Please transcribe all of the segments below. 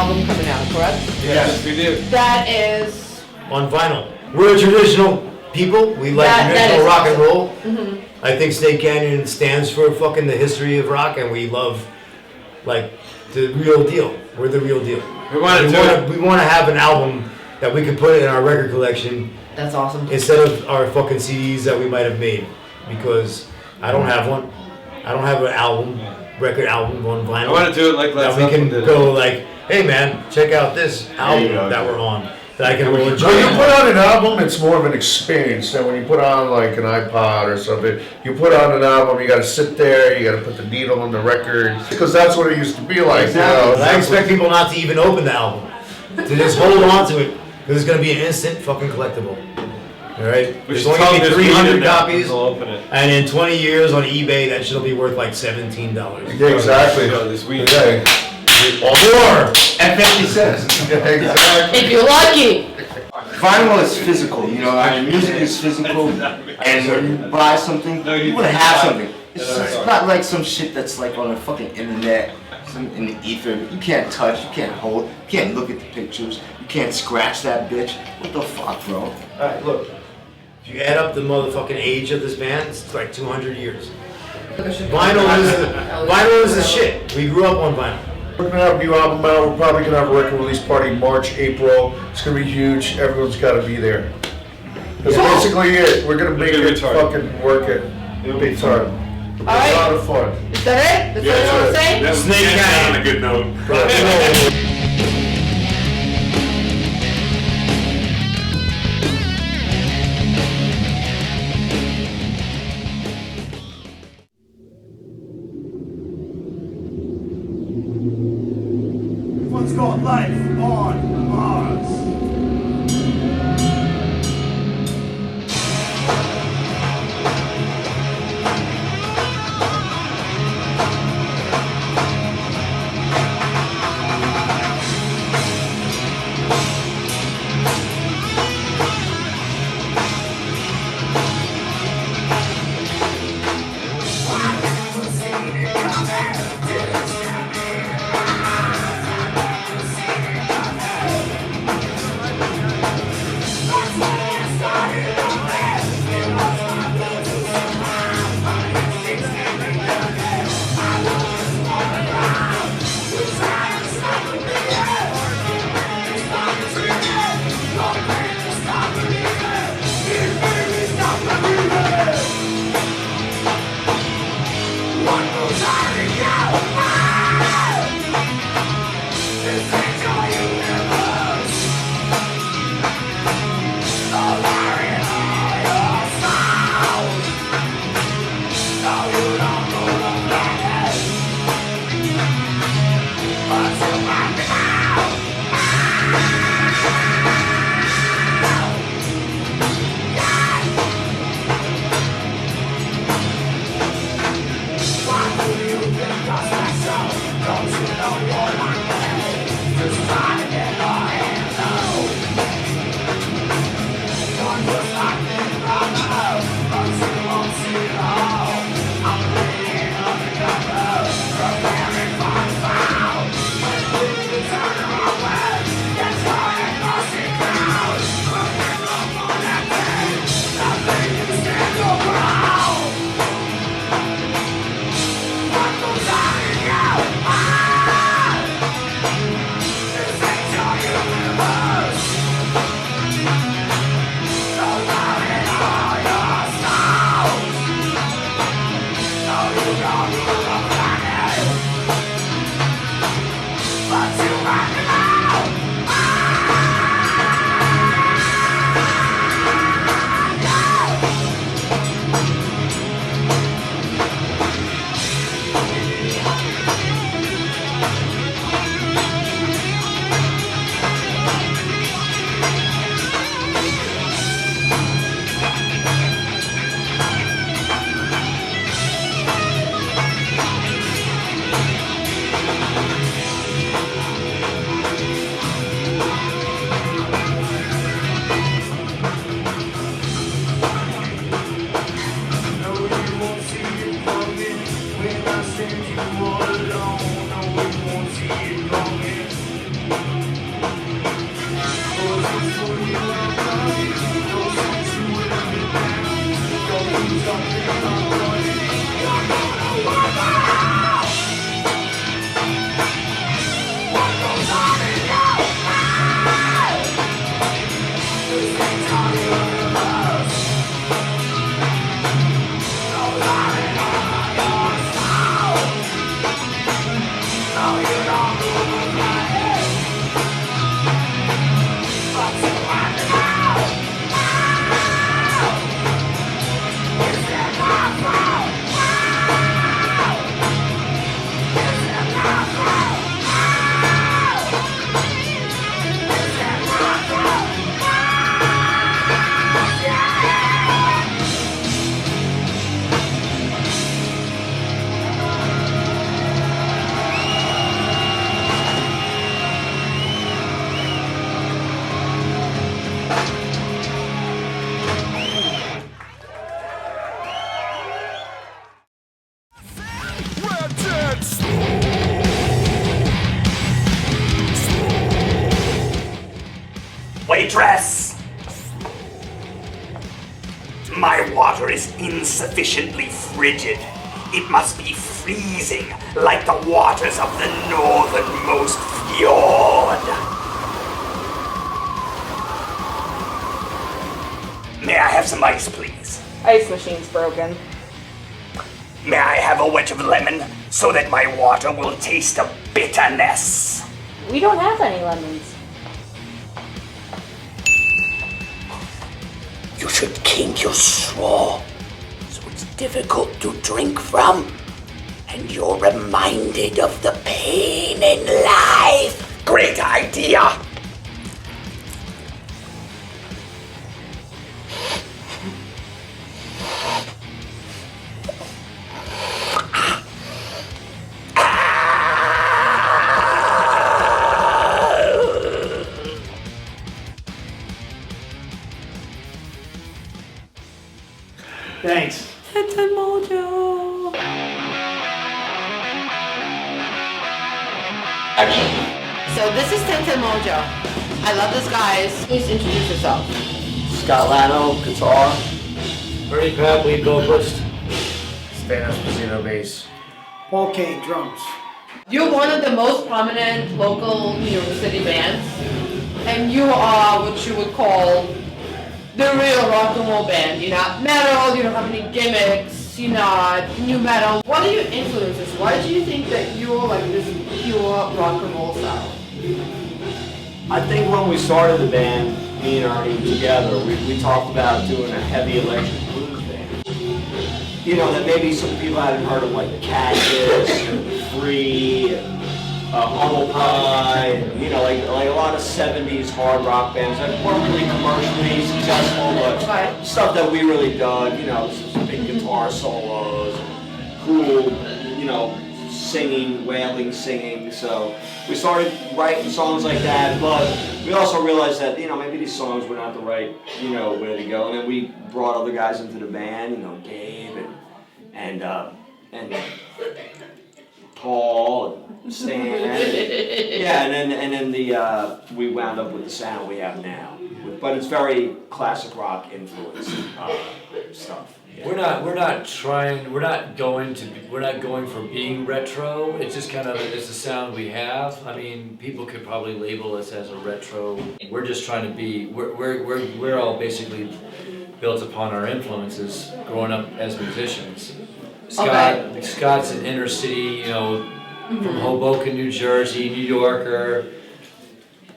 album coming out, correct? Yes, we do. That is... On vinyl. We're traditional people. We like traditional rock and roll. Mm-hmm. I think Snake Canyon stands for fucking the history of rock, and we love, like, the real deal. We're the real deal. We want to have an album that we can put in our record collection. That's awesome. Instead of our fucking CDs that we might have made, because I don't have one. I don't have an record album on vinyl. I want to do it like that. We can go like, hey man, check out this album that we're on. That I can really enjoy. When you put on an album, it's more of an experience than when you put on like an iPod or something. You put on an album, you got to sit there, you got to put the needle on the record, because that's what it used to be like. Exactly. You know? I expect people not to even open the album, to just hold on to it, because it's going to be an instant fucking collectible. All right, there's only going to be 300 copies, and in 20 years on eBay, that shit'll be worth like $17. Yeah, exactly. Okay. Or more at 50 cents. Exactly. If you're lucky. Vinyl is physical, you know. I mean, music is physical, and when you buy something, you want to have something. It's not like some shit that's like on the fucking internet, in the ether. You can't touch, you can't hold, you can't look at the pictures, you can't scratch that bitch. What the fuck, bro? All right, look. If you add up the motherfucking age of this band, it's like 200 years. Vinyl is the shit. We grew up on vinyl. We're gonna have a new album out. We're probably gonna have a record release party March, April. It's gonna be huge. Everyone's gotta be there. That's basically it. We're gonna make it fucking work it. Big time. It'll be a lot of fun. Is that it? That's what you want to say? Snake Canyon on a good note. What's called life on Mars? Waitress! My water is insufficiently frigid. It must be freezing like the waters of the northernmost fjord. May I have some ice, please? Ice machine's broken. May I have a wedge of lemon so that my water will taste of bitterness? We don't have any lemons. You should kink your straw so it's difficult to drink from, and you're reminded of the pain in life. Great idea! Thanks. Tintin Mojo. So this is Tintin Mojo. I love this guys. Please introduce yourself. Scott Lano, guitar. Bernie Pratt, lead vocalist. Stan Esposito, bass. Okay, drums. You're one of the most prominent local New York City bands, and you are what you would call the real rock and roll band. You're not metal, you don't have any gimmicks, you're not new metal. What are your influences? Why do you think that you're like this pure rock and roll style? I think when we started the band, me and Ernie together, we talked about doing a heavy electric blues band. You know, that maybe some people hadn't heard of, like the Cactus, and Free, Humble Pie, and, you know, like a lot of 70s hard rock bands that weren't really commercially successful, but stuff that we really dug, you know, some big guitar solos, cool, you know, singing, wailing singing. So we started writing songs like that, but we also realized that, you know, maybe these songs were not the right, you know, way to go. And then we brought other guys into the band, you know, Gabe and Paul and Stan. And then we wound up with the sound we have now. But it's very classic rock influenced stuff. Yeah. We're not going for being retro. It's just kind of, it's the sound we have. I mean, people could probably label us as a retro. We're just trying to be, we're all basically built upon our influences growing up as musicians. Scott's an inner city, you know, from Hoboken, New Jersey, New Yorker.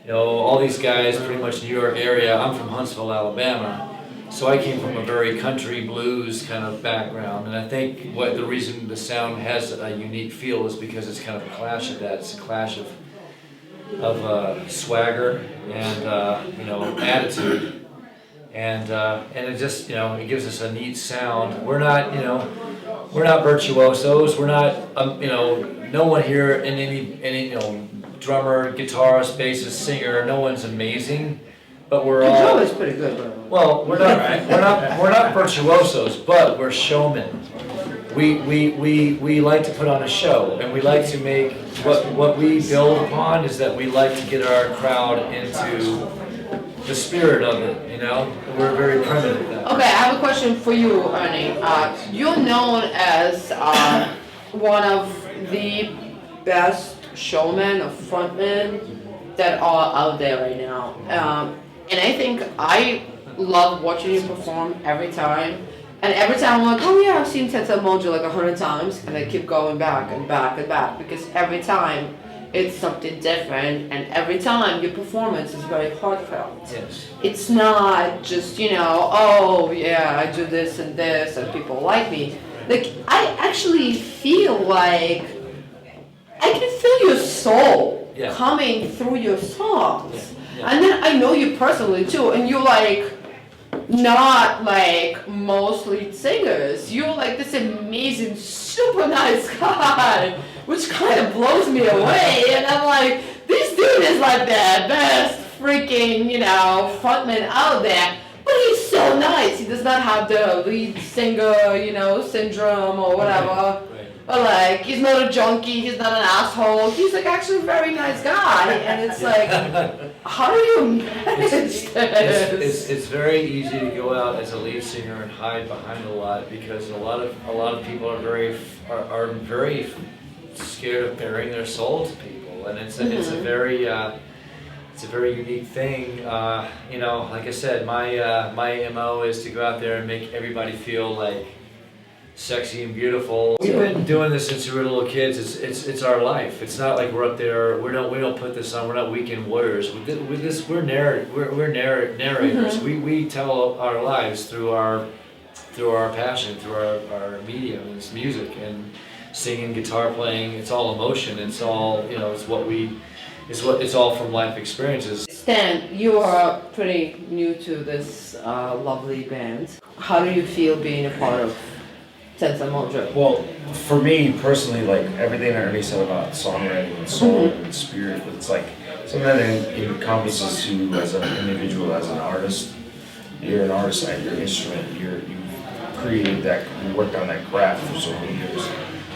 You know, all these guys pretty much New York area. I'm from Huntsville, Alabama. So I came from a very country blues kind of background, and I think the reason the sound has a unique feel is because it's kind of a clash of that. It's a clash of swagger and you know, attitude, and it just, you know, it gives us a neat sound. We're not virtuosos. We're not you know, no one here in any you know, drummer, guitarist, bassist, singer. No one's amazing. But we're all. The drum is pretty good, bro. Well, we're not virtuosos, but we're showmen. We like to put on a show, and we like to make what we build upon is that we like to get our crowd into the spirit of it. You know, we're very primitive. Okay, I have a question for you, Ernie. You're known as one of the best showmen or frontmen that are out there right now. And I think I love watching you perform every time. And every time I'm like, oh yeah, I've seen Tintin Mojo like 100 times. And I keep going back and back and back. Because every time it's something different. And every time your performance is very heartfelt. Yes. It's not just, you know, oh yeah, I do this and people like me. Like, I actually feel like I can feel your soul coming through your songs. Yeah. Yeah. And then I know you personally too, and you're like, not like most lead singers. You're like this amazing, super nice guy, which kind of blows me away. And I'm like, this dude is like the best freaking, you know, frontman out there. But he's so nice. He does not have the lead singer, you know, syndrome or whatever. Right. But like, he's not a junkie, he's not an asshole, he's like actually a very nice guy. And it's like, how do you manage this? It's very easy to go out as a lead singer and hide behind a lot because a lot of people are very scared of bearing their soul to people, and it's a very unique thing. You know, like I said, my MO is to go out there and make everybody feel like sexy and beautiful. We've been doing this since we were little kids. It's our life. It's not like we're up there. We don't put this on. We're not weekend warriors. With this, we're narrators. We tell our lives through our passion, through our medium, and it's music and singing, guitar playing. It's all emotion. It's all it's all from life experiences. Stan, you are pretty new to this lovely band. How do you feel being a part of Sense and Mojo? Well, for me personally, like everything that Ernie said about songwriting and soul and spirit, it's like something that encompasses you as an individual, as an artist. You're an artist at your instrument. You've created that, you worked on that craft for so many years,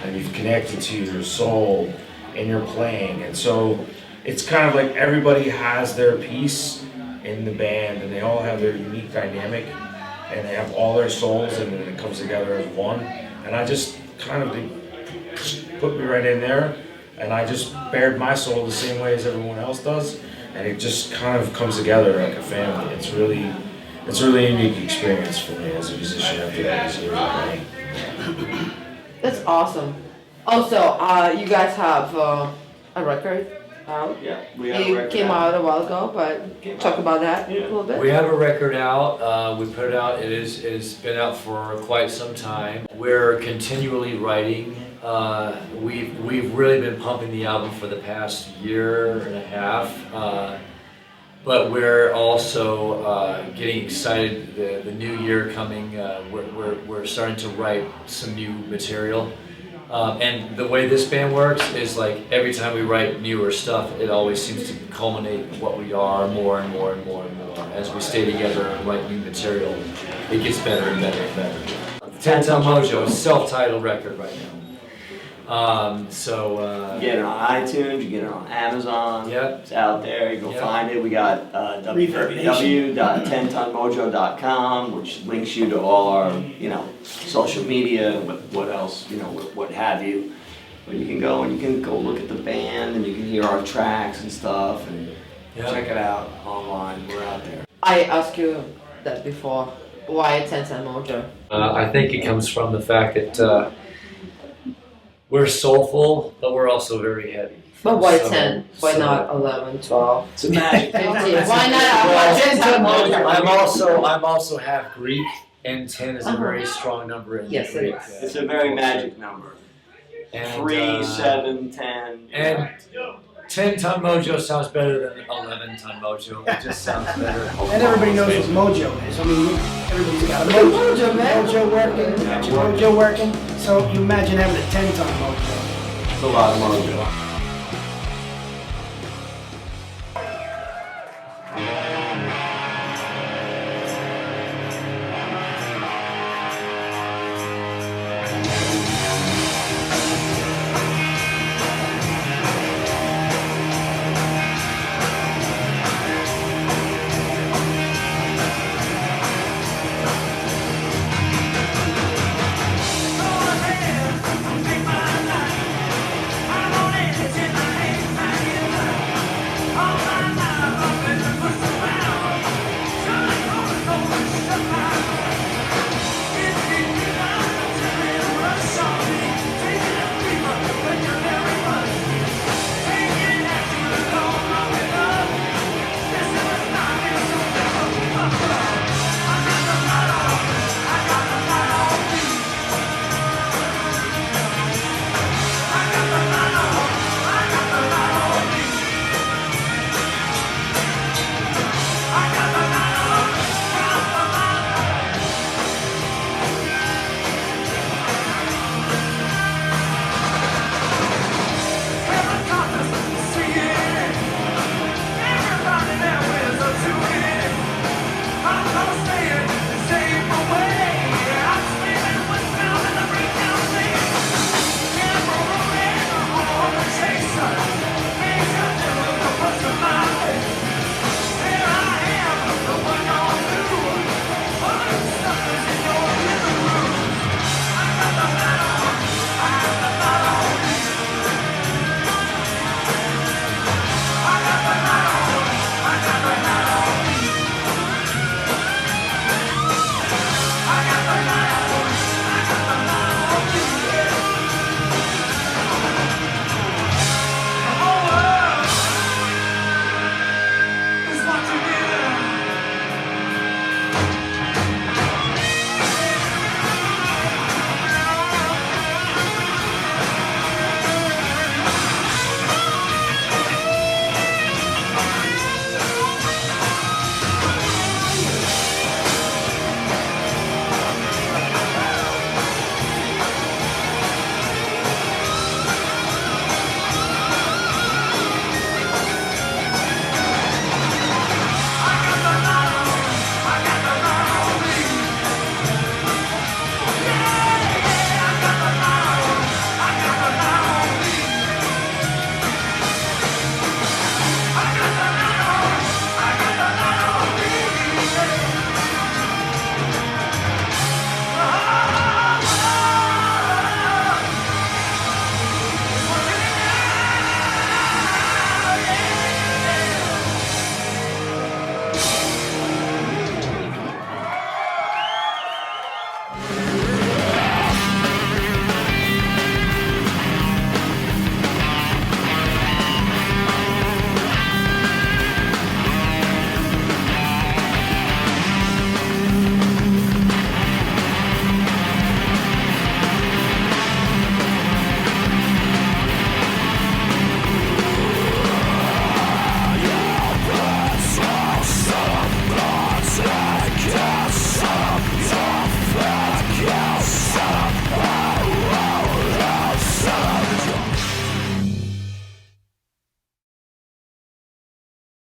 and you've connected to your soul in your playing. And so it's kind of like everybody has their piece in the band, and they all have their unique dynamic. And they have all their souls, and then it comes together as one. And I just kind of put me right in there, and I just bared my soul the same way as everyone else does, and it just kind of comes together like a family. It's really a unique experience for me as a musician after all these years of playing. That's awesome. Also, you guys have a record out. Yeah, we have a record came out a while ago, but talk about that a little bit. We have a record out. We put it out. It's been out for quite some time. We're continually writing. We've really been pumping the album for the past year and a half. But we're also getting excited. The new year coming. We're starting to write some new material. And the way this band works is like every time we write newer stuff, it always seems to culminate in what we are more and more and more and more. As we stay together and write new material, it gets better and better and better. 10 Ton Mojo, self-titled record right now. You get it on iTunes, you get it on Amazon. Yep. It's out there, you go find it. We got www.10tonmojo.com, which links you to all our, social media, what else, what have you. But you can go look at the band, and you can hear our tracks and stuff, and check it out online. We're out there. I asked you that before. Why Sense and Mojo? I think it comes from the fact that we're soulful, but we're also very heavy. But why 10? Why not 11, 12? It's a magic. 15? Why not 10 Ton Mojo? I'm also half Greek, and 10 is a very strong number in Yes, Greek. it is. It's a very magic number. And, 3, 7, 10. And 10 Ton Mojo sounds better than 11 Ton Mojo. It just sounds better. And everybody knows what mojo is. I mean, everybody's got a mojo, man. Mojo working, got your mojo working. So you imagine having a 10-ton mojo. It's a lot of mojo.